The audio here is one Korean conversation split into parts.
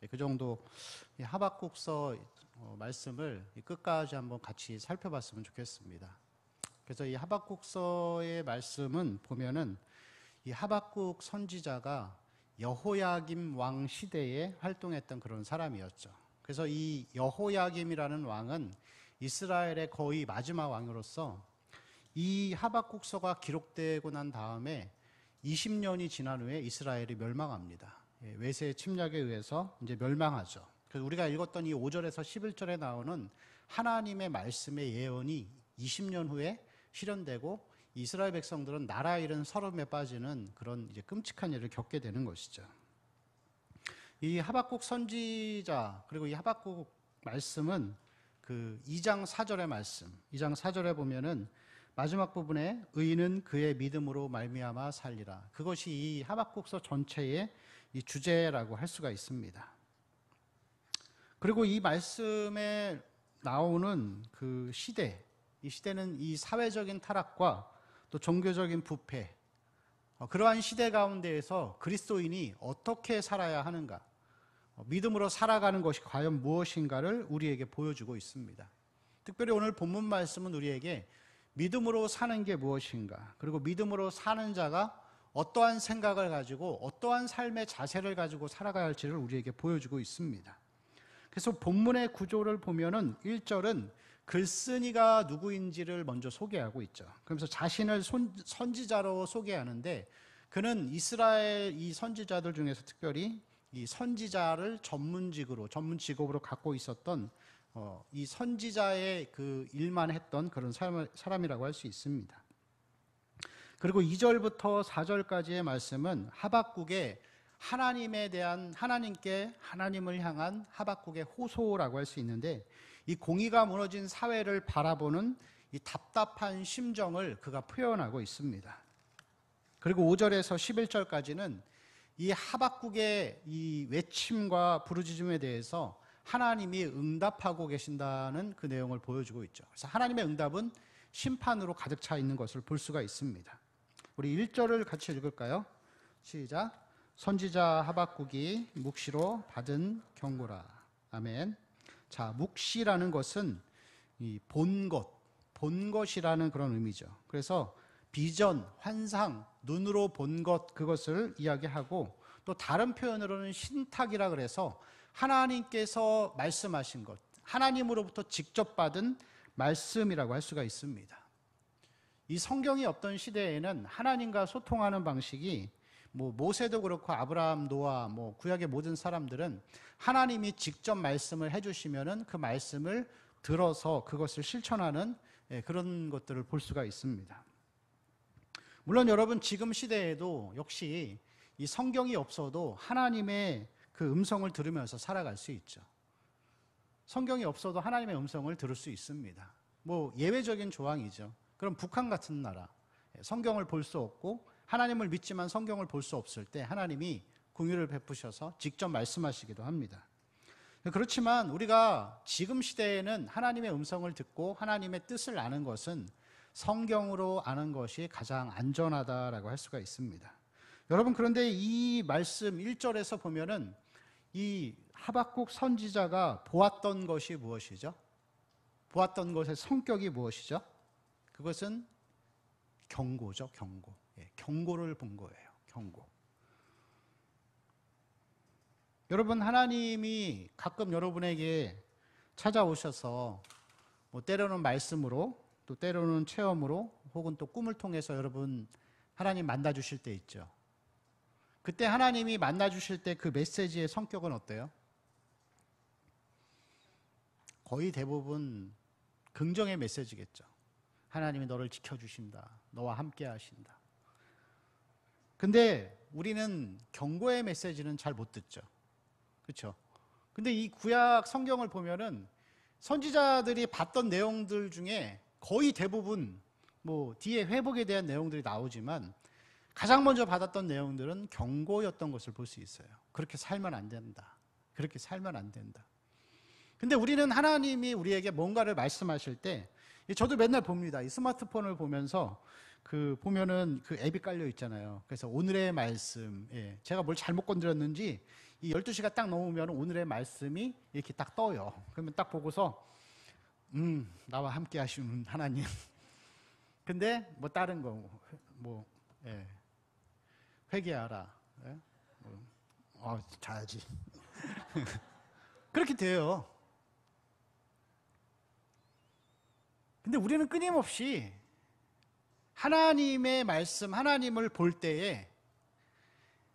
그 정도 이 하박국서 말씀을 끝까지 한번 같이 살펴봤으면 좋겠습니다. 그래서 이 하박국서의 말씀은 보면은 이 하박국 선지자가 여호야김 왕 시대에 활동했던 그런 사람이었죠. 그래서 이 여호야김이라는 왕은 이스라엘의 거의 마지막 왕으로서 이 하박국서가 기록되고 난 다음에 20년이 지난 후에 이스라엘이 멸망합니다. 외세 침략에 의해서 이제 멸망하죠. 그래서 우리가 읽었던 이 5절에서 11절에 나오는 하나님의 말씀의 예언이 20년 후에 실현되고 이스라엘 백성들은 나라 잃은 서름에 빠지는 그런 이제 끔찍한 일을 겪게 되는 것이죠. 이 하박국 선지자 그리고 이 하박국 말씀은 그 2장 4절의 말씀, 2장 4절에 보면은 마지막 부분에 의인은 그의 믿음으로 말미암아 살리라. 그것이 이 하박국서 전체의 이 주제라고 할 수가 있습니다. 그리고 이 말씀에 나오는 그 시대, 이 시대는 이 사회적인 타락과 또 종교적인 부패, 그러한 시대 가운데에서 그리스도인이 어떻게 살아야 하는가, 믿음으로 살아가는 것이 과연 무엇인가를 우리에게 보여주고 있습니다. 특별히 오늘 본문 말씀은 우리에게 믿음으로 사는 게 무엇인가, 그리고 믿음으로 사는 자가 어떠한 생각을 가지고 어떠한 삶의 자세를 가지고 살아가야 할지를 우리에게 보여주고 있습니다. 그래서 본문의 구조를 보면은 1절은 글쓴이가 누구인지를 먼저 소개하고 있죠. 그러면서 자신을 선지자로 소개하는데 그는 이스라엘 이 선지자들 중에서 특별히 이 선지자를 전문 직업으로 갖고 있었던 이 선지자의 그 일만 했던 그런 사람이라고 할 수 있습니다. 그리고 2절부터 4절까지의 말씀은 하박국의 하나님을 향한 하박국의 호소라고 할 수 있는데 이 공의가 무너진 사회를 바라보는 이 답답한 심정을 그가 표현하고 있습니다. 그리고 5절에서 11절까지는 이 하박국의 이 외침과 부르짖음에 대해서 하나님이 응답하고 계신다는 그 내용을 보여주고 있죠. 그래서 하나님의 응답은 심판으로 가득 차 있는 것을 볼 수가 있습니다. 우리 1절을 같이 읽을까요? 시작. 선지자 하박국이 묵시로 받은 경고라. 아멘. 자, 묵시라는 것은 이 본 것이라는 그런 의미죠. 그래서 비전, 환상, 눈으로 본 것, 그것을 이야기하고 또 다른 표현으로는 신탁이라 그래서 하나님께서 말씀하신 것, 하나님으로부터 직접 받은 말씀이라고 할 수가 있습니다. 이 성경이 없던 시대에는 하나님과 소통하는 방식이 모세도 그렇고 아브라함, 노아, 구약의 모든 사람들은 하나님이 직접 말씀을 해주시면은 그 말씀을 들어서 그것을 실천하는 그런 것들을 볼 수가 있습니다. 물론 여러분 지금 시대에도 역시 이 성경이 없어도 하나님의 그 음성을 들으면서 살아갈 수 있죠. 성경이 없어도 하나님의 음성을 들을 수 있습니다. 예외적인 조항이죠. 그럼 북한 같은 나라, 성경을 볼 수 없고 하나님을 믿지만 성경을 볼 수 없을 때 하나님이 긍휼을 베푸셔서 직접 말씀하시기도 합니다. 그렇지만 우리가 지금 시대에는 하나님의 음성을 듣고 하나님의 뜻을 아는 것은 성경으로 아는 것이 가장 안전하다라고 할 수가 있습니다. 여러분, 그런데 이 말씀 1절에서 보면은 이 하박국 선지자가 보았던 것이 무엇이죠? 보았던 것의 성격이 무엇이죠? 그것은 경고죠, 경고. 경고를 본 거예요, 경고. 여러분, 하나님이 가끔 여러분에게 찾아오셔서 때로는 말씀으로, 또 때로는 체험으로, 혹은 또 꿈을 통해서 여러분 하나님 만나주실 때 있죠. 그때 하나님이 만나주실 때 그 메시지의 성격은 어때요? 거의 대부분 긍정의 메시지겠죠. 하나님이 너를 지켜주신다, 너와 함께 하신다. 근데 우리는 경고의 메시지는 잘 못 듣죠. 그렇죠? 근데 이 구약 성경을 보면은 선지자들이 봤던 내용들 중에 거의 대부분 뒤에 회복에 대한 내용들이 나오지만 가장 먼저 받았던 내용들은 경고였던 것을 볼 수 있어요. 그렇게 살면 안 된다. 그렇게 살면 안 된다. 근데 우리는 하나님이 우리에게 뭔가를 말씀하실 때, 저도 맨날 봅니다. 이 스마트폰을 보면서 보면은 그 앱이 깔려 있잖아요. 그래서 오늘의 말씀, 제가 뭘 잘못 건드렸는지 이 12시가 딱 넘으면 오늘의 말씀이 이렇게 딱 떠요. 그러면 딱 보고서 나와 함께 하시는 하나님. 근데 뭐 다른 거 예. 회개하라. 예? 자야지. 그렇게 돼요. 근데 우리는 끊임없이 하나님의 말씀, 하나님을 볼 때에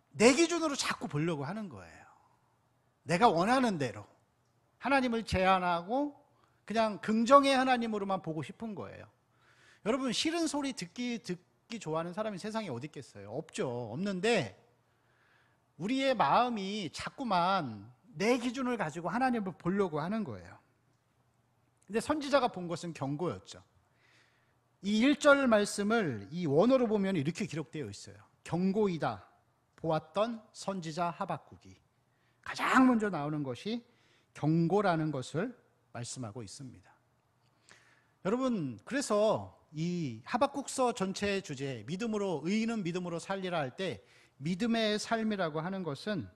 내 기준으로 자꾸 보려고 하는 거예요. 내가 원하는 대로 하나님을 제한하고 그냥 긍정의 하나님으로만 보고 싶은 거예요. 여러분, 싫은 소리 듣기 좋아하는 사람이 세상에 어디 있겠어요? 없죠. 없는데 우리의 마음이 자꾸만 내 기준을 가지고 하나님을 보려고 하는 거예요. 근데 선지자가 본 것은 경고였죠. 이 1절 말씀을 이 원어로 보면 이렇게 기록되어 있어요. 경고이다 보았던 선지자 하박국이. 가장 먼저 나오는 것이 경고라는 것을 말씀하고 있습니다. 여러분, 그래서 이 하박국서 전체의 주제, 믿음으로, 의인은 믿음으로 살리라 할 때 믿음의 삶이라고 하는 것은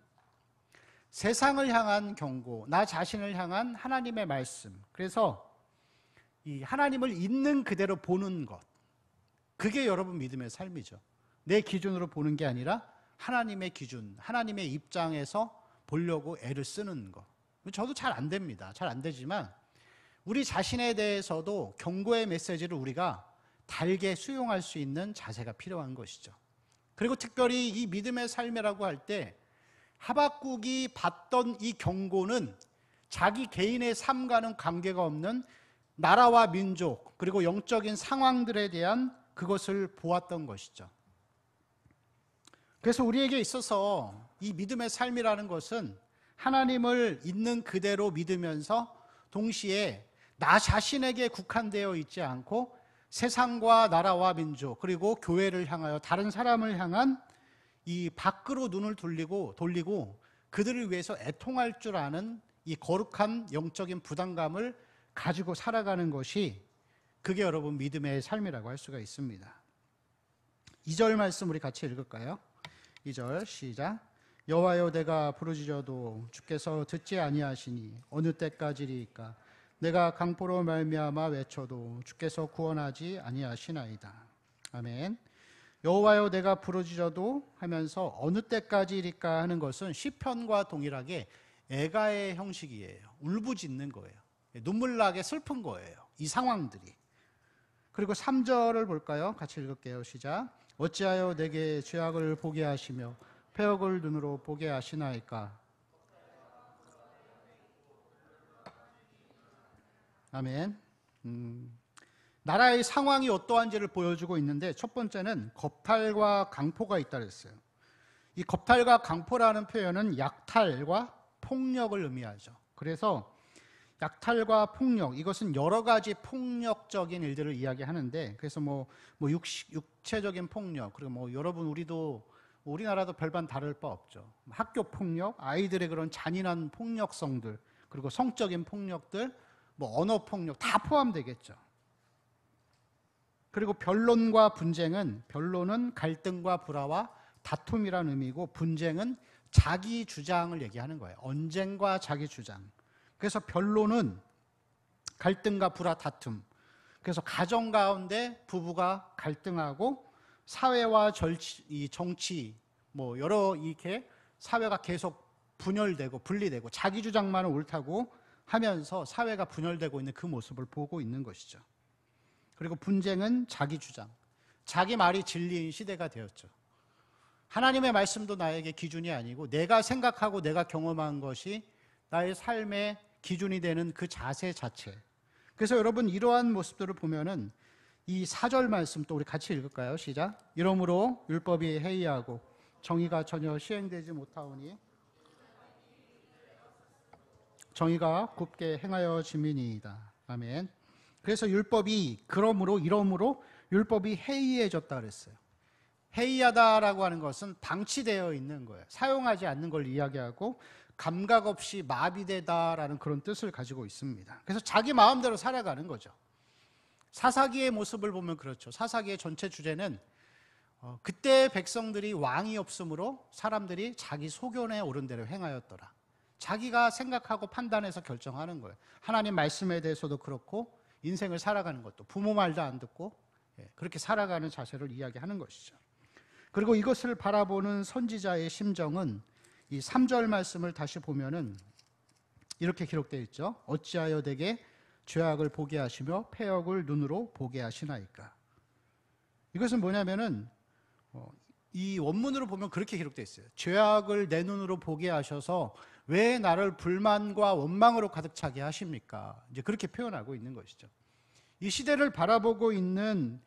세상을 향한 경고, 나 자신을 향한 하나님의 말씀, 그래서 이 하나님을 있는 그대로 보는 것, 그게 여러분 믿음의 삶이죠. 내 기준으로 보는 게 아니라 하나님의 기준, 하나님의 입장에서 보려고 애를 쓰는 것. 저도 잘 안 됩니다. 잘 안 되지만 우리 자신에 대해서도 경고의 메시지를 우리가 달게 수용할 수 있는 자세가 필요한 것이죠. 그리고 특별히 이 믿음의 삶이라고 할 때 하박국이 받던 이 경고는 자기 개인의 삶과는 관계가 없는 나라와 민족 그리고 영적인 상황들에 대한 그것을 보았던 것이죠. 그래서 우리에게 있어서 이 믿음의 삶이라는 것은 하나님을 있는 그대로 믿으면서 동시에 나 자신에게 국한되어 있지 않고 세상과 나라와 민족 그리고 교회를 향하여 다른 사람을 향한 이 밖으로 눈을 돌리고 그들을 위해서 애통할 줄 아는 이 거룩한 영적인 부담감을 가지고 살아가는 것이, 그게 여러분 믿음의 삶이라고 할 수가 있습니다. 2절 말씀 우리 같이 읽을까요? 2절 시작. 여호와여, 내가 부르짖어도 주께서 듣지 아니하시니 어느 때까지리까? 내가 강포로 말미암아 외쳐도 주께서 구원하지 아니하시나이다. 아멘. 여호와여, 내가 부르짖어도 하면서 어느 때까지일까 하는 것은 시편과 동일하게 애가의 형식이에요. 울부짖는 거예요. 눈물 나게 슬픈 거예요, 이 상황들이. 그리고 3절을 볼까요? 같이 읽을게요. 시작. 어찌하여 내게 죄악을 보게 하시며 패역을 눈으로 보게 하시나이까? 아멘. 나라의 상황이 어떠한지를 보여주고 있는데, 첫 번째는 겁탈과 강포가 있다 그랬어요. 이 겁탈과 강포라는 표현은 약탈과 폭력을 의미하죠. 그래서 약탈과 폭력, 이것은 여러 가지 폭력적인 일들을 이야기하는데, 그래서 육체적인 폭력, 그리고 여러분 우리나라도 별반 다를 바 없죠. 학교 폭력, 아이들의 그런 잔인한 폭력성들, 그리고 성적인 폭력들, 언어 폭력 다 포함되겠죠. 그리고 변론과 분쟁은, 변론은 갈등과 불화와 다툼이라는 의미고, 분쟁은 자기 주장을 얘기하는 거예요. 언쟁과 자기 주장. 그래서 변론은 갈등과 불화, 다툼. 그래서 가정 가운데 부부가 갈등하고 사회와 정치, 여러 이렇게 사회가 계속 분열되고 분리되고 자기 주장만은 옳다고 하면서 사회가 분열되고 있는 그 모습을 보고 있는 것이죠. 그리고 분쟁은 자기 주장, 자기 말이 진리인 시대가 되었죠. 하나님의 말씀도 나에게 기준이 아니고 내가 생각하고 내가 경험한 것이 나의 삶의 기준이 되는 그 자세 자체. 그래서 여러분, 이러한 모습들을 보면은 이 4절 말씀 또 우리 같이 읽을까요? 시작. 이러므로 율법이 해이하고 정의가 전혀 시행되지 못하오니 정의가 굽게 행하여 지민이이다. 아멘. 그래서 이러므로 율법이 해이해졌다 그랬어요. 해이하다라고 하는 것은 방치되어 있는 거예요. 사용하지 않는 걸 이야기하고 감각 없이 마비되다라는 그런 뜻을 가지고 있습니다. 그래서 자기 마음대로 살아가는 거죠. 사사기의 모습을 보면 그렇죠. 사사기의 전체 주제는 그때 백성들이 왕이 없으므로 사람들이 자기 소견에 옳은 대로 행하였더라. 자기가 생각하고 판단해서 결정하는 거예요. 하나님 말씀에 대해서도 그렇고 인생을 살아가는 것도 부모 말도 안 듣고 그렇게 살아가는 자세를 이야기하는 것이죠. 그리고 이것을 바라보는 선지자의 심정은 이 3절 말씀을 다시 보면은 이렇게 기록되어 있죠. 어찌하여 내게 죄악을 보게 하시며 패역을 눈으로 보게 하시나이까. 이것은 뭐냐면은 이 원문으로 보면 그렇게 기록되어 있어요. 죄악을 내 눈으로 보게 하셔서 왜 나를 불만과 원망으로 가득 차게 하십니까? 이제 그렇게 표현하고 있는 것이죠. 이 시대를 바라보고 있는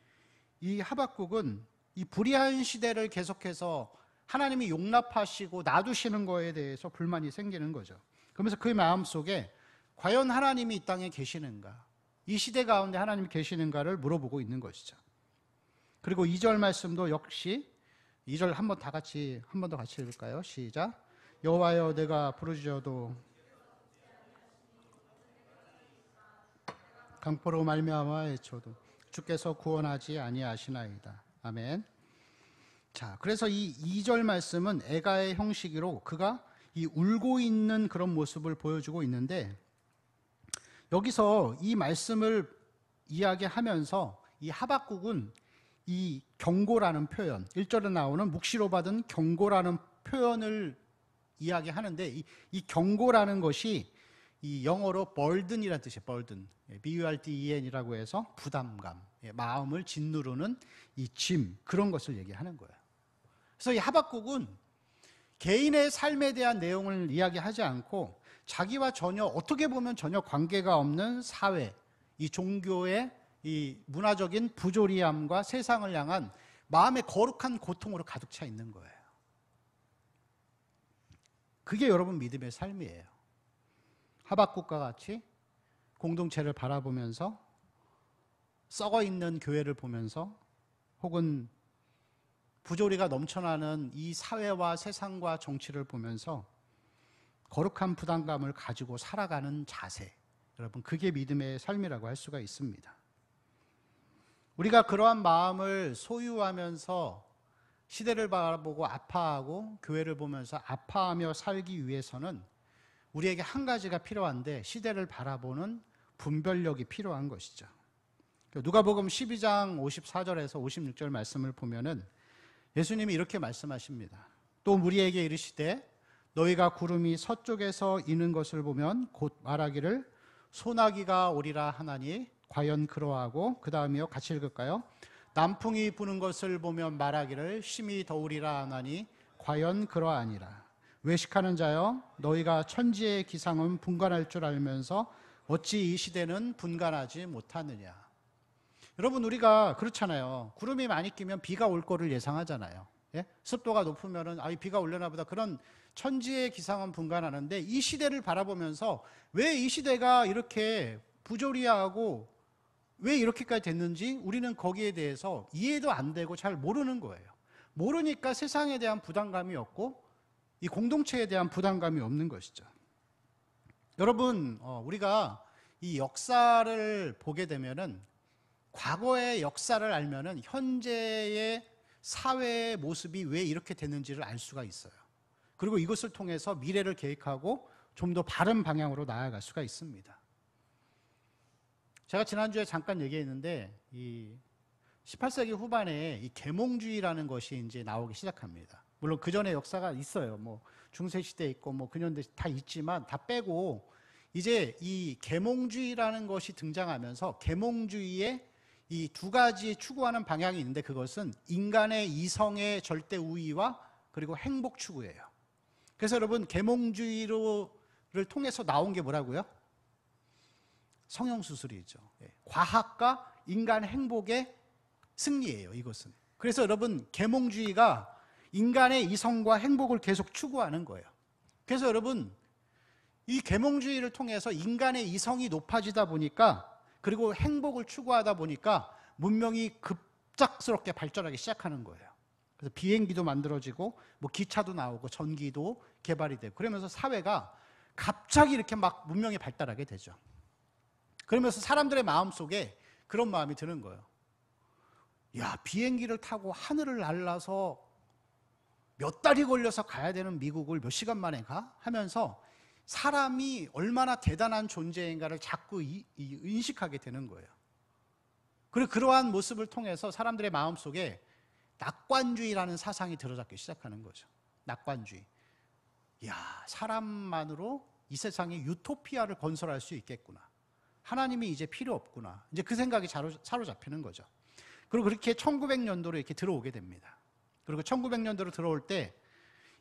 이 하박국은 이 불의한 시대를 계속해서 하나님이 용납하시고 놔두시는 거에 대해서 불만이 생기는 거죠. 그러면서 그 마음속에 과연 하나님이 이 땅에 계시는가, 이 시대 가운데 하나님이 계시는가를 물어보고 있는 것이죠. 그리고 2절 말씀도 역시 2절 한 번 더 같이 읽을까요? 시작. 여호와여 내가 부르짖어도 강포로 말미암아 애쳐도 주께서 구원하지 아니하시나이다. 아멘. 자, 그래서 이 2절 말씀은 애가의 형식으로 그가 이 울고 있는 그런 모습을 보여주고 있는데, 여기서 이 말씀을 이야기하면서 이 하박국은 이 경고라는 표현, 1절에 나오는 묵시로 받은 경고라는 표현을 이야기하는데, 이 경고라는 것이 이 영어로 burden이라는 뜻이에요. burden, burden이라고 해서 부담감, 마음을 짓누르는 이 짐, 그런 것을 얘기하는 거예요. 그래서 이 하박국은 개인의 삶에 대한 내용을 이야기하지 않고 자기와 전혀 어떻게 보면 전혀 관계가 없는 사회, 이 종교의 이 문화적인 부조리함과 세상을 향한 마음의 거룩한 고통으로 가득 차 있는 거예요. 그게 여러분 믿음의 삶이에요. 하박국과 같이 공동체를 바라보면서 썩어 있는 교회를 보면서 혹은 부조리가 넘쳐나는 이 사회와 세상과 정치를 보면서 거룩한 부담감을 가지고 살아가는 자세, 여러분 그게 믿음의 삶이라고 할 수가 있습니다. 우리가 그러한 마음을 소유하면서 시대를 바라보고 아파하고 교회를 보면서 아파하며 살기 위해서는 우리에게 한 가지가 필요한데, 시대를 바라보는 분별력이 필요한 것이죠. 누가복음 12장 54절에서 56절 말씀을 보면은 예수님이 이렇게 말씀하십니다. 또 무리에게 이르시되 너희가 구름이 서쪽에서 이는 것을 보면 곧 말하기를 소나기가 오리라 하나니 과연 그러하고, 그 다음이요, 같이 읽을까요? 남풍이 부는 것을 보면 말하기를 심히 더우리라 하나니 과연 그러하니라. 외식하는 자여 너희가 천지의 기상은 분간할 줄 알면서 어찌 이 시대는 분간하지 못하느냐. 여러분 우리가 그렇잖아요. 구름이 많이 끼면 비가 올 거를 예상하잖아요. 예? 습도가 높으면은 비가 올려나 보다, 그런 천지의 기상은 분간하는데, 이 시대를 바라보면서 왜 이 시대가 이렇게 부조리하고 왜 이렇게까지 됐는지 우리는 거기에 대해서 이해도 안 되고 잘 모르는 거예요. 모르니까 세상에 대한 부담감이 없고 이 공동체에 대한 부담감이 없는 것이죠. 여러분 우리가 이 역사를 보게 되면은, 과거의 역사를 알면은 현재의 사회의 모습이 왜 이렇게 됐는지를 알 수가 있어요. 그리고 이것을 통해서 미래를 계획하고 좀 더 바른 방향으로 나아갈 수가 있습니다. 제가 지난주에 잠깐 얘기했는데, 이 18세기 후반에 이 계몽주의라는 것이 이제 나오기 시작합니다. 물론 그 전에 역사가 있어요. 뭐 중세시대 있고 뭐 근현대 다 있지만 다 빼고 이제 이 계몽주의라는 것이 등장하면서, 계몽주의의 이 두 가지 추구하는 방향이 있는데, 그것은 인간의 이성의 절대 우위와 그리고 행복 추구예요. 그래서 여러분 계몽주의를 통해서 나온 게 뭐라고요? 성형수술이죠. 과학과 인간 행복의 승리예요, 이것은. 그래서 여러분 계몽주의가 인간의 이성과 행복을 계속 추구하는 거예요. 그래서 여러분 이 계몽주의를 통해서 인간의 이성이 높아지다 보니까, 그리고 행복을 추구하다 보니까 문명이 급작스럽게 발전하기 시작하는 거예요. 그래서 비행기도 만들어지고 뭐 기차도 나오고 전기도 개발이 되고, 그러면서 사회가 갑자기 이렇게 막 문명이 발달하게 되죠. 그러면서 사람들의 마음속에 그런 마음이 드는 거예요. 야, 비행기를 타고 하늘을 날아서 몇 달이 걸려서 가야 되는 미국을 몇 시간 만에 가? 하면서 사람이 얼마나 대단한 존재인가를 자꾸 인식하게 되는 거예요. 그리고 그러한 모습을 통해서 사람들의 마음속에 낙관주의라는 사상이 들어잡기 시작하는 거죠. 낙관주의. 야, 사람만으로 이 세상에 유토피아를 건설할 수 있겠구나. 하나님이 이제 필요 없구나. 이제 그 생각이 사로잡히는 거죠. 그리고 그렇게 1900년도로 이렇게 들어오게 됩니다. 그리고 1900년도로 들어올 때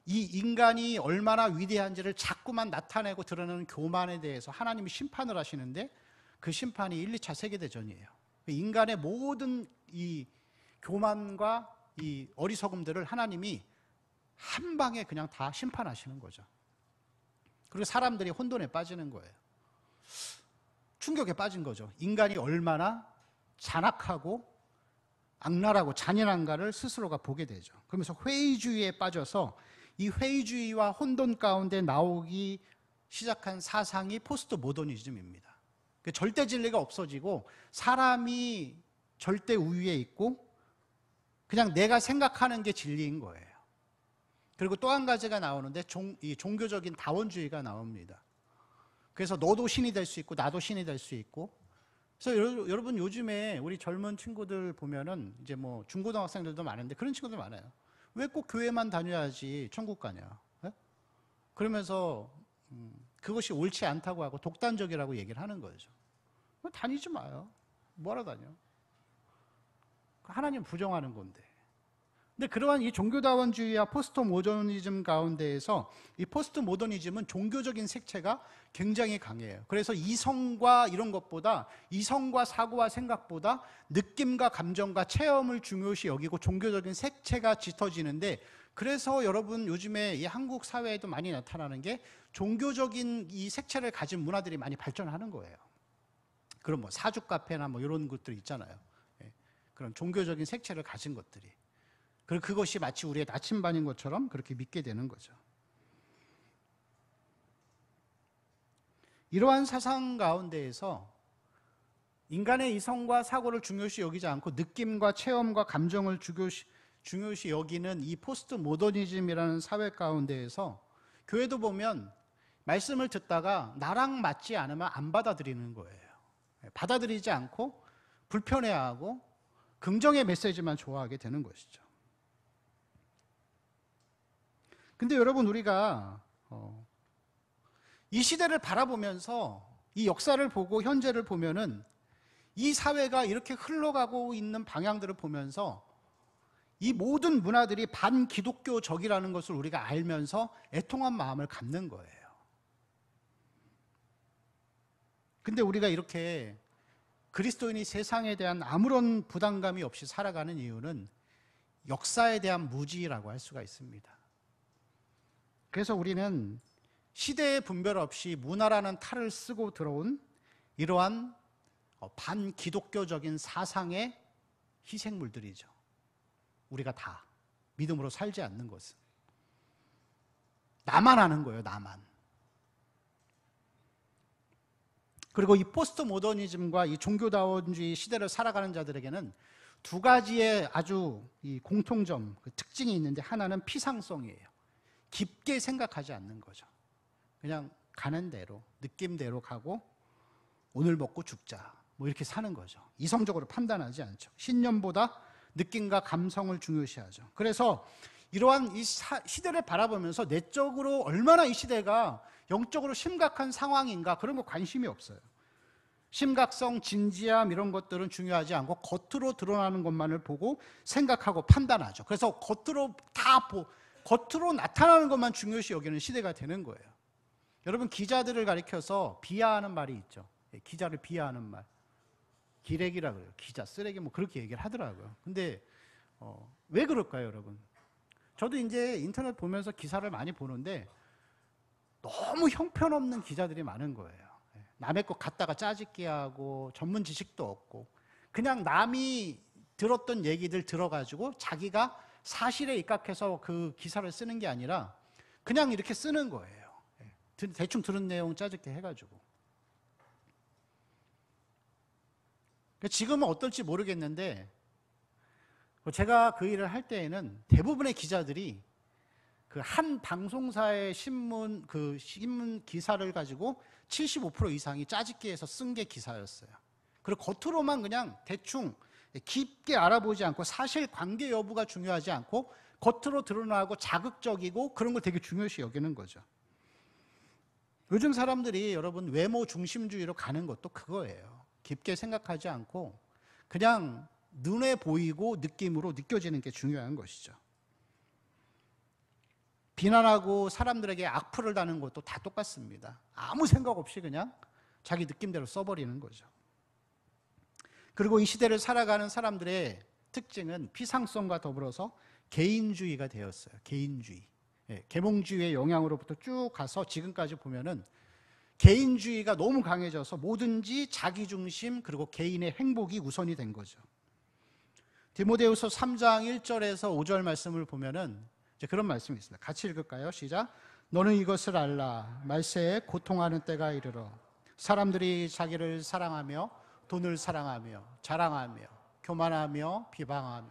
이 인간이 얼마나 위대한지를 자꾸만 나타내고 드러내는 교만에 대해서 하나님이 심판을 하시는데 그 심판이 1, 2차 세계대전이에요. 인간의 모든 이 교만과 이 어리석음들을 하나님이 한 방에 그냥 다 심판하시는 거죠. 그리고 사람들이 혼돈에 빠지는 거예요. 충격에 빠진 거죠. 인간이 얼마나 잔악하고 악랄하고 잔인한가를 스스로가 보게 되죠. 그러면서 회의주의에 빠져서 이 회의주의와 혼돈 가운데 나오기 시작한 사상이 포스트 모더니즘입니다. 절대 진리가 없어지고 사람이 절대 우위에 있고 그냥 내가 생각하는 게 진리인 거예요. 그리고 또 한 가지가 나오는데 이 종교적인 다원주의가 나옵니다. 그래서 너도 신이 될 수 있고 나도 신이 될 수 있고. 그래서 여러분 요즘에 우리 젊은 친구들 보면은 이제 뭐 중고등학생들도 많은데 그런 친구들 많아요. 왜 꼭 교회만 다녀야지 천국 가냐? 네? 그러면서 그것이 옳지 않다고 하고 독단적이라고 얘기를 하는 거죠. 다니지 마요. 뭐하러 다녀? 하나님 부정하는 건데. 근데 그러한 이 종교다원주의와 포스트 모더니즘 가운데에서 이 포스트 모더니즘은 종교적인 색채가 굉장히 강해요. 그래서 이성과 이런 것보다 이성과 사고와 생각보다 느낌과 감정과 체험을 중요시 여기고 종교적인 색채가 짙어지는데 그래서 여러분 요즘에 이 한국 사회에도 많이 나타나는 게 종교적인 이 색채를 가진 문화들이 많이 발전하는 거예요. 그런 뭐 사주 카페나 뭐 이런 것들 있잖아요. 그런 종교적인 색채를 가진 것들이. 그리고 그것이 마치 우리의 나침반인 것처럼 그렇게 믿게 되는 거죠. 이러한 사상 가운데에서 인간의 이성과 사고를 중요시 여기지 않고 느낌과 체험과 감정을 중요시 여기는 이 포스트 모더니즘이라는 사회 가운데에서 교회도 보면 말씀을 듣다가 나랑 맞지 않으면 안 받아들이는 거예요. 받아들이지 않고 불편해하고 긍정의 메시지만 좋아하게 되는 것이죠. 근데 여러분 우리가 이 시대를 바라보면서 이 역사를 보고 현재를 보면은 이 사회가 이렇게 흘러가고 있는 방향들을 보면서 이 모든 문화들이 반기독교적이라는 것을 우리가 알면서 애통한 마음을 갖는 거예요. 근데 우리가 이렇게 그리스도인이 세상에 대한 아무런 부담감이 없이 살아가는 이유는 역사에 대한 무지라고 할 수가 있습니다. 그래서 우리는 시대의 분별 없이 문화라는 탈을 쓰고 들어온 이러한 반기독교적인 사상의 희생물들이죠. 우리가 다 믿음으로 살지 않는 것은. 나만 아는 거예요, 나만. 그리고 이 포스트 모더니즘과 이 종교다원주의 시대를 살아가는 자들에게는 두 가지의 아주 이 공통점, 그 특징이 있는데 하나는 피상성이에요. 깊게 생각하지 않는 거죠. 그냥 가는 대로, 느낌대로 가고 오늘 먹고 죽자 뭐 이렇게 사는 거죠. 이성적으로 판단하지 않죠. 신념보다 느낌과 감성을 중요시하죠. 그래서 이러한 이 시대를 바라보면서 내적으로 얼마나 이 시대가 영적으로 심각한 상황인가 그런 거 관심이 없어요. 심각성, 진지함 이런 것들은 중요하지 않고 겉으로 드러나는 것만을 보고 생각하고 판단하죠. 그래서 겉으로 나타나는 것만 중요시 여기는 시대가 되는 거예요. 여러분 기자들을 가리켜서 비하하는 말이 있죠. 기자를 비하하는 말. 기레기라 그래요. 기자, 쓰레기 뭐 그렇게 얘기를 하더라고요. 근데 왜 그럴까요, 여러분? 저도 이제 인터넷 보면서 기사를 많이 보는데 너무 형편없는 기자들이 많은 거예요. 남의 것 갖다가 짜집기 하고 전문 지식도 없고 그냥 남이 들었던 얘기들 들어가지고 자기가 사실에 입각해서 그 기사를 쓰는 게 아니라 그냥 이렇게 쓰는 거예요. 대충 들은 내용 짜집기 해가지고. 지금은 어떨지 모르겠는데 제가 그 일을 할 때에는 대부분의 기자들이 그 한 방송사의 신문 기사를 가지고 75% 이상이 짜집기해서 쓴 게 기사였어요. 그리고 겉으로만 그냥 대충 깊게 알아보지 않고 사실 관계 여부가 중요하지 않고 겉으로 드러나고 자극적이고 그런 걸 되게 중요시 여기는 거죠. 요즘 사람들이 여러분 외모 중심주의로 가는 것도 그거예요. 깊게 생각하지 않고 그냥 눈에 보이고 느낌으로 느껴지는 게 중요한 것이죠. 비난하고 사람들에게 악플을 다는 것도 다 똑같습니다. 아무 생각 없이 그냥 자기 느낌대로 써버리는 거죠. 그리고 이 시대를 살아가는 사람들의 특징은 피상성과 더불어서 개인주의가 되었어요. 개인주의. 계몽주의의 영향으로부터 쭉 가서 지금까지 보면은 개인주의가 너무 강해져서 뭐든지 자기중심 그리고 개인의 행복이 우선이 된 거죠. 디모데후서 3장 1절에서 5절 말씀을 보면은 이제 그런 말씀이 있습니다. 같이 읽을까요? 시작. 너는 이것을 알라. 말세에 고통하는 때가 이르러 사람들이 자기를 사랑하며 돈을 사랑하며 자랑하며 교만하며 비방하며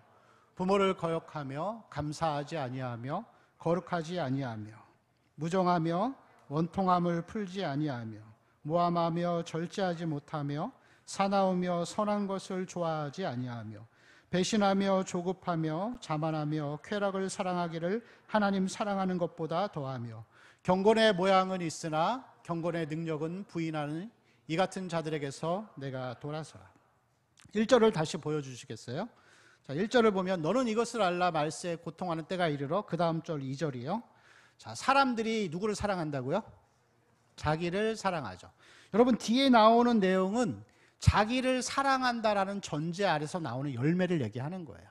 부모를 거역하며 감사하지 아니하며 거룩하지 아니하며 무정하며 원통함을 풀지 아니하며 모함하며 절제하지 못하며 사나우며 선한 것을 좋아하지 아니하며 배신하며 조급하며 자만하며 쾌락을 사랑하기를 하나님 사랑하는 것보다 더하며 경건의 모양은 있으나 경건의 능력은 부인하는 이 같은 자들에게서 내가 돌아서라. 1절을 다시 보여주시겠어요? 자, 1절을 보면 너는 이것을 알라. 말세에 고통하는 때가 이르러. 그 다음 절 2절이요. 자, 사람들이 누구를 사랑한다고요? 자기를 사랑하죠. 여러분 뒤에 나오는 내용은 자기를 사랑한다라는 전제 아래서 나오는 열매를 얘기하는 거예요.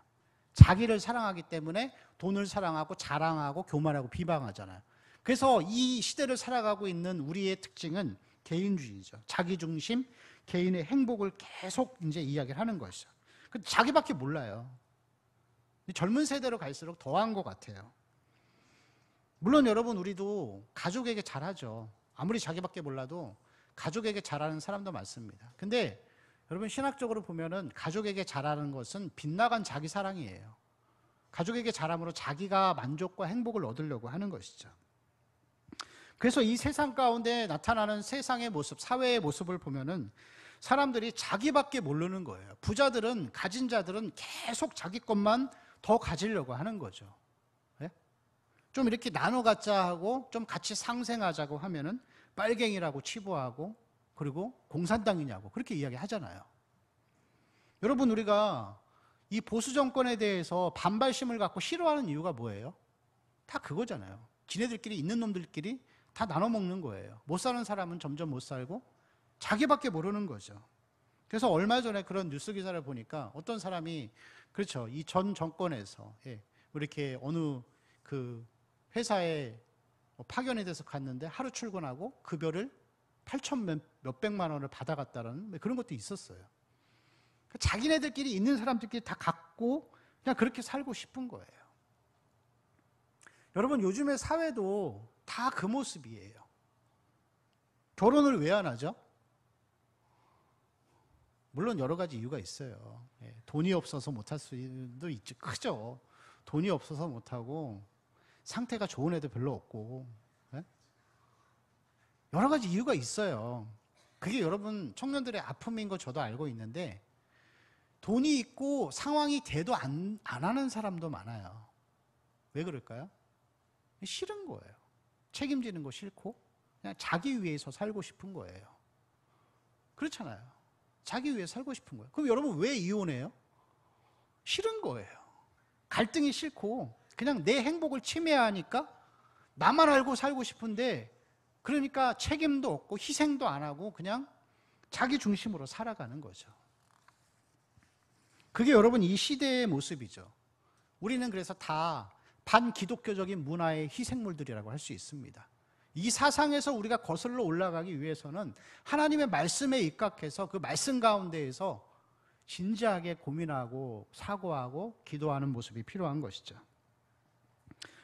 자기를 사랑하기 때문에 돈을 사랑하고 자랑하고 교만하고 비방하잖아요. 그래서 이 시대를 살아가고 있는 우리의 특징은 개인주의죠. 자기중심, 개인의 행복을 계속 이제 이야기를 하는 것이죠. 근데 자기밖에 몰라요. 젊은 세대로 갈수록 더한 것 같아요. 물론 여러분 우리도 가족에게 잘하죠. 아무리 자기밖에 몰라도 가족에게 잘하는 사람도 많습니다. 근데 여러분 신학적으로 보면은 가족에게 잘하는 것은 빗나간 자기 사랑이에요. 가족에게 잘함으로 자기가 만족과 행복을 얻으려고 하는 것이죠. 그래서 이 세상 가운데 나타나는 세상의 모습, 사회의 모습을 보면은 사람들이 자기밖에 모르는 거예요. 부자들은, 가진 자들은 계속 자기 것만 더 가지려고 하는 거죠. 예? 좀 이렇게 나눠 갖자 하고 좀 같이 상생하자고 하면은 빨갱이라고 치부하고 그리고 공산당이냐고 그렇게 이야기 하잖아요. 여러분 우리가 이 보수 정권에 대해서 반발심을 갖고 싫어하는 이유가 뭐예요? 다 그거잖아요. 지네들끼리 있는 놈들끼리 다 나눠 먹는 거예요. 못 사는 사람은 점점 못 살고 자기밖에 모르는 거죠. 그래서 얼마 전에 그런 뉴스 기사를 보니까 어떤 사람이 그렇죠. 이 전 정권에서 이렇게 어느 그 회사에 파견이 돼서 갔는데 하루 출근하고 급여를 8천 몇백만 원을 받아갔다는 그런 것도 있었어요. 자기네들끼리 있는 사람들끼리 다 갖고 그냥 그렇게 살고 싶은 거예요. 여러분 요즘의 사회도 다 그 모습이에요. 결혼을 왜 안 하죠? 물론 여러 가지 이유가 있어요. 돈이 없어서 못할 수도 있죠. 크죠. 돈이 없어서 못하고 상태가 좋은 애도 별로 없고 여러 가지 이유가 있어요. 그게 여러분 청년들의 아픔인 거 저도 알고 있는데 돈이 있고 상황이 돼도 안 하는 사람도 많아요. 왜 그럴까요? 싫은 거예요. 책임지는 거 싫고 그냥 자기 위해서 살고 싶은 거예요. 그렇잖아요. 자기 위해 살고 싶은 거예요. 그럼 여러분 왜 이혼해요? 싫은 거예요. 갈등이 싫고 그냥 내 행복을 침해하니까 나만 알고 살고 싶은데 그러니까 책임도 없고 희생도 안 하고 그냥 자기 중심으로 살아가는 거죠. 그게 여러분 이 시대의 모습이죠. 우리는 그래서 다 반기독교적인 문화의 희생물들이라고 할 수 있습니다. 이 사상에서 우리가 거슬러 올라가기 위해서는 하나님의 말씀에 입각해서 그 말씀 가운데에서 진지하게 고민하고 사고하고 기도하는 모습이 필요한 것이죠.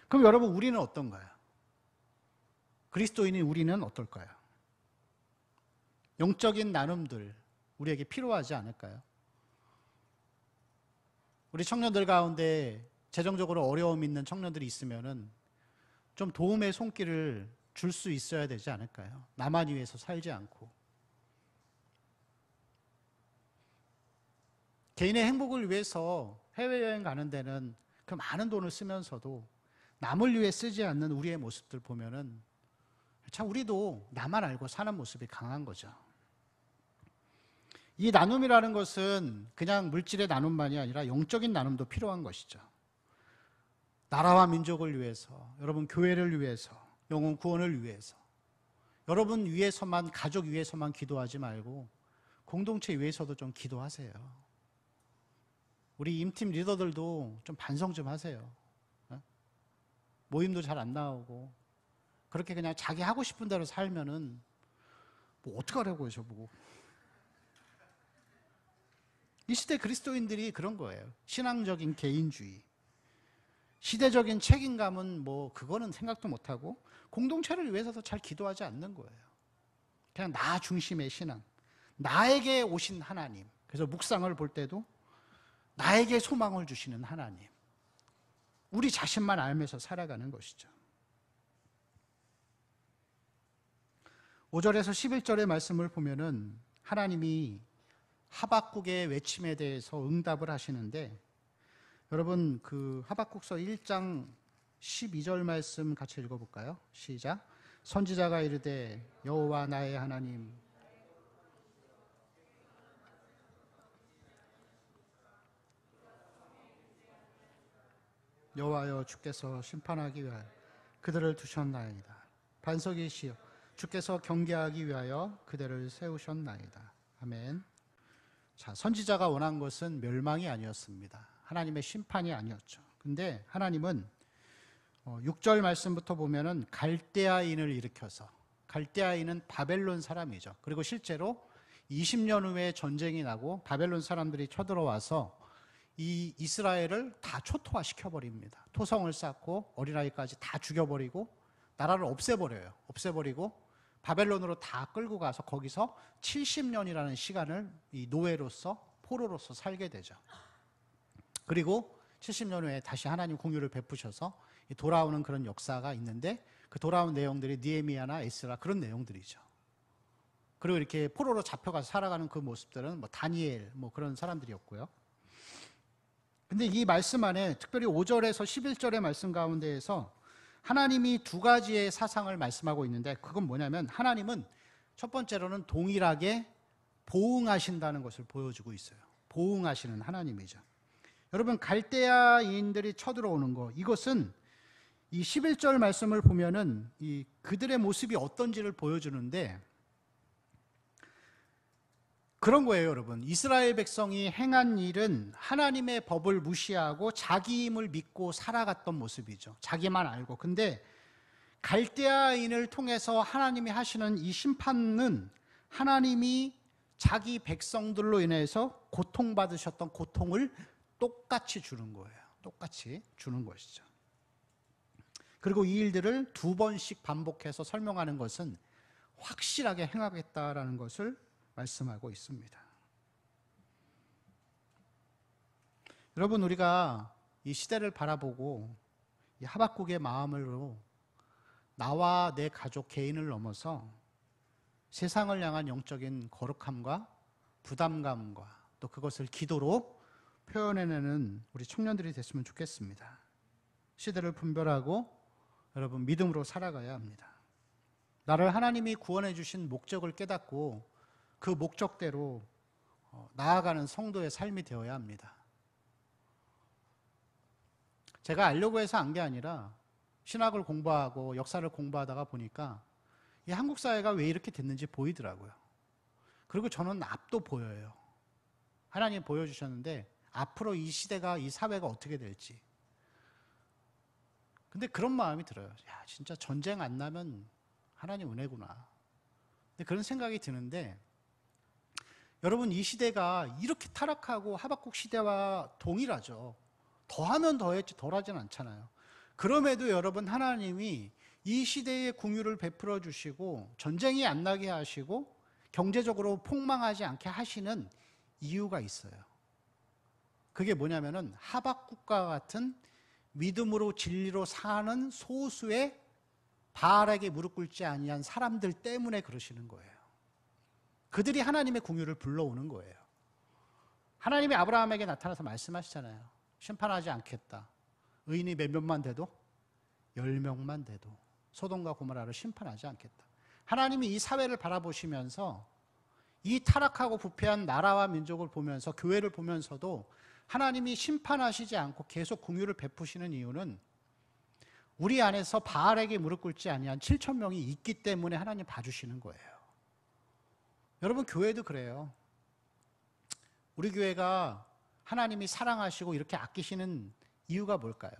그럼 여러분 우리는 어떤가요? 그리스도인인 우리는 어떨까요? 영적인 나눔들 우리에게 필요하지 않을까요? 우리 청년들 가운데 재정적으로 어려움 있는 청년들이 있으면은 좀 도움의 손길을 줄 수 있어야 되지 않을까요? 나만 위해서 살지 않고. 개인의 행복을 위해서 해외여행 가는 데는 그 많은 돈을 쓰면서도 남을 위해 쓰지 않는 우리의 모습들 보면은 참 우리도 나만 알고 사는 모습이 강한 거죠. 이 나눔이라는 것은 그냥 물질의 나눔만이 아니라 영적인 나눔도 필요한 것이죠. 나라와 민족을 위해서, 여러분 교회를 위해서, 영혼 구원을 위해서, 여러분 위해서만, 가족 위해서만 기도하지 말고 공동체 위해서도 좀 기도하세요. 우리 임팀 리더들도 좀 반성 좀 하세요. 모임도 잘 안 나오고 그렇게 그냥 자기 하고 싶은 대로 살면은 뭐 어떡하려고요, 저보고. 이 시대 그리스도인들이 그런 거예요. 신앙적인 개인주의, 시대적인 책임감은 뭐 그거는 생각도 못하고 공동체를 위해서도 잘 기도하지 않는 거예요. 그냥 나 중심의 신앙, 나에게 오신 하나님. 그래서 묵상을 볼 때도 나에게 소망을 주시는 하나님, 우리 자신만 알면서 살아가는 것이죠. 5절에서 11절의 말씀을 보면은 하나님이 하박국의 외침에 대해서 응답을 하시는데, 여러분 그 하박국서 1장 12절 말씀 같이 읽어볼까요? 시작. 선지자가 이르되 여호와 나의 하나님, 여호와여 주께서 심판하기 위하여 그들을 두셨나이다. 반석이시여 주께서 경계하기 위하여 그들을 세우셨나이다. 아멘. 자, 선지자가 원한 것은 멸망이 아니었습니다. 하나님의 심판이 아니었죠. 근데 하나님은 6절 말씀부터 보면은 갈대아인을 일으켜서, 갈대아인은 바벨론 사람이죠. 그리고 실제로 20년 후에 전쟁이 나고 바벨론 사람들이 쳐들어와서 이 이스라엘을 다 초토화 시켜버립니다. 토성을 쌓고 어린아이까지 다 죽여버리고 나라를 없애버려요. 없애버리고 바벨론으로 다 끌고 가서 거기서 70년이라는 시간을 이 노예로서, 포로로서 살게 되죠. 그리고 70년 후에 다시 하나님 공유를 베푸셔서 돌아오는 그런 역사가 있는데, 그 돌아온 내용들이 느헤미야나 에스라 그런 내용들이죠. 그리고 이렇게 포로로 잡혀가서 살아가는 그 모습들은 뭐 다니엘 뭐 그런 사람들이었고요. 근데 이 말씀 안에 특별히 5절에서 11절의 말씀 가운데에서 하나님이 두 가지의 사상을 말씀하고 있는데, 그건 뭐냐면 하나님은 첫 번째로는 동일하게 보응하신다는 것을 보여주고 있어요. 보응하시는 하나님이죠. 여러분 갈대아인들이 쳐들어오는 거, 이것은 이 11절 말씀을 보면은 이 그들의 모습이 어떤지를 보여주는데 그런 거예요, 여러분. 이스라엘 백성이 행한 일은 하나님의 법을 무시하고 자기 힘을 믿고 살아갔던 모습이죠. 자기만 알고. 근데 갈대아인을 통해서 하나님이 하시는 이 심판은 하나님이 자기 백성들로 인해서 고통받으셨던 고통을 똑같이 주는 거예요. 똑같이 주는 것이죠. 그리고 이 일들을 두 번씩 반복해서 설명하는 것은 확실하게 행하겠다라는 것을 말씀하고 있습니다. 여러분, 우리가 이 시대를 바라보고 이 하박국의 마음으로 나와 내 가족 개인을 넘어서 세상을 향한 영적인 거룩함과 부담감과 또 그것을 기도로 표현해내는 우리 청년들이 됐으면 좋겠습니다. 시대를 분별하고 여러분 믿음으로 살아가야 합니다. 나를 하나님이 구원해 주신 목적을 깨닫고 그 목적대로 나아가는 성도의 삶이 되어야 합니다. 제가 알려고 해서 안 게 아니라 신학을 공부하고 역사를 공부하다가 보니까 이 한국 사회가 왜 이렇게 됐는지 보이더라고요. 그리고 저는 앞도 보여요. 하나님 보여주셨는데 앞으로 이 시대가, 이 사회가 어떻게 될지. 근데 그런 마음이 들어요. 야, 진짜 전쟁 안 나면 하나님 은혜구나. 근데 그런 생각이 드는데, 여러분 이 시대가 이렇게 타락하고 하박국 시대와 동일하죠. 더하면 더했지 덜하진 않잖아요. 그럼에도 여러분 하나님이 이 시대에 긍휼을 베풀어 주시고 전쟁이 안 나게 하시고 경제적으로 폭망하지 않게 하시는 이유가 있어요. 그게 뭐냐면은 하박국과 같은 믿음으로 진리로 사는 소수의 바알에게 무릎 꿇지 아니한 사람들 때문에 그러시는 거예요. 그들이 하나님의 공유를 불러오는 거예요. 하나님이 아브라함에게 나타나서 말씀하시잖아요. 심판하지 않겠다. 의인이 몇 명만 돼도 10명만 돼도 소돔과 고모라를 심판하지 않겠다. 하나님이 이 사회를 바라보시면서 이 타락하고 부패한 나라와 민족을 보면서 교회를 보면서도 하나님이 심판하시지 않고 계속 공유를 베푸시는 이유는 우리 안에서 바알에게 무릎 꿇지 아니한 7천 명이 있기 때문에 하나님 봐주시는 거예요. 여러분 교회도 그래요. 우리 교회가 하나님이 사랑하시고 이렇게 아끼시는 이유가 뭘까요?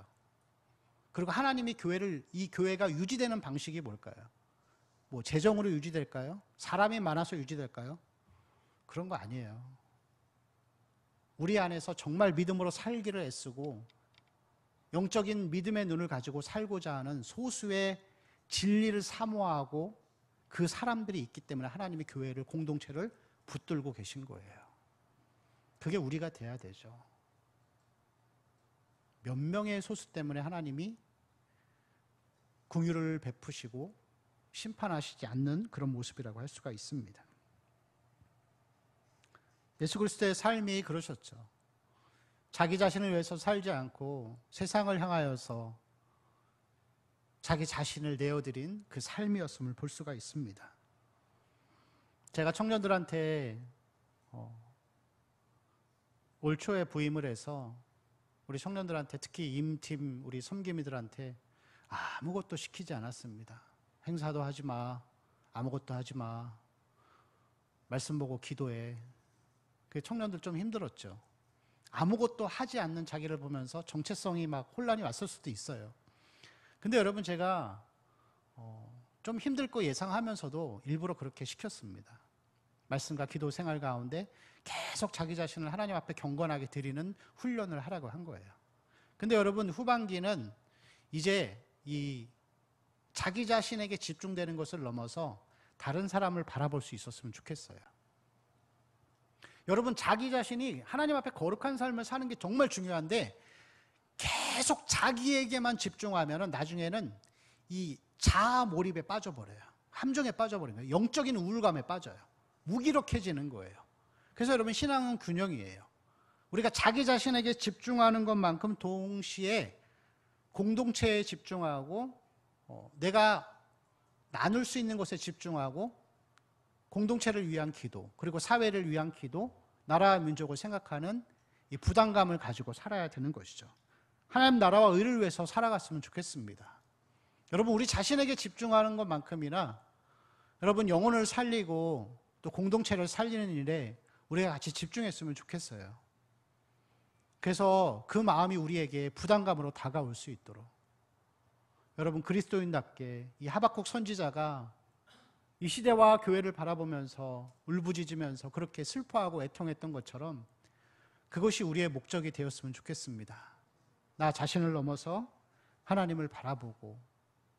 그리고 하나님이 이 교회가 유지되는 방식이 뭘까요? 뭐 재정으로 유지될까요? 사람이 많아서 유지될까요? 그런 거 아니에요. 우리 안에서 정말 믿음으로 살기를 애쓰고 영적인 믿음의 눈을 가지고 살고자 하는 소수의 진리를 사모하고 그 사람들이 있기 때문에 하나님이 교회를, 공동체를 붙들고 계신 거예요. 그게 우리가 돼야 되죠. 몇 명의 소수 때문에 하나님이 긍휼을 베푸시고 심판하시지 않는 그런 모습이라고 할 수가 있습니다. 예수 그리스도의 삶이 그러셨죠. 자기 자신을 위해서 살지 않고 세상을 향하여서 자기 자신을 내어드린 그 삶이었음을 볼 수가 있습니다. 제가 청년들한테 올 초에 부임을 해서 우리 청년들한테, 특히 임팀 우리 섬김이들한테 아무것도 시키지 않았습니다. 행사도 하지 마, 아무것도 하지 마, 말씀 보고 기도해. 그 청년들 좀 힘들었죠. 아무것도 하지 않는 자기를 보면서 정체성이 막 혼란이 왔을 수도 있어요. 근데 여러분 제가 좀 힘들 거 예상하면서도 일부러 그렇게 시켰습니다. 말씀과 기도 생활 가운데 계속 자기 자신을 하나님 앞에 경건하게 드리는 훈련을 하라고 한 거예요. 근데 여러분 후반기는 이제 이 자기 자신에게 집중되는 것을 넘어서 다른 사람을 바라볼 수 있었으면 좋겠어요. 여러분 자기 자신이 하나님 앞에 거룩한 삶을 사는 게 정말 중요한데 계속 자기에게만 집중하면 나중에는 이 자아 몰입에 빠져버려요. 함정에 빠져버린 거예요. 영적인 우울감에 빠져요. 무기력해지는 거예요. 그래서 여러분 신앙은 균형이에요. 우리가 자기 자신에게 집중하는 것만큼 동시에 공동체에 집중하고 내가 나눌 수 있는 것에 집중하고 공동체를 위한 기도, 그리고 사회를 위한 기도, 나라와 민족을 생각하는 이 부담감을 가지고 살아야 되는 것이죠. 하나님 나라와 의를 위해서 살아갔으면 좋겠습니다. 여러분 우리 자신에게 집중하는 것만큼이나 여러분 영혼을 살리고 또 공동체를 살리는 일에 우리가 같이 집중했으면 좋겠어요. 그래서 그 마음이 우리에게 부담감으로 다가올 수 있도록 여러분 그리스도인답게 이 하박국 선지자가 이 시대와 교회를 바라보면서 울부짖으면서 그렇게 슬퍼하고 애통했던 것처럼 그것이 우리의 목적이 되었으면 좋겠습니다. 나 자신을 넘어서 하나님을 바라보고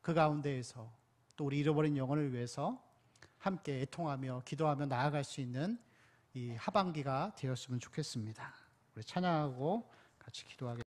그 가운데에서 또 우리 잃어버린 영혼을 위해서 함께 애통하며 기도하며 나아갈 수 있는 이 하반기가 되었으면 좋겠습니다. 우리 찬양하고 같이 기도하겠습니다.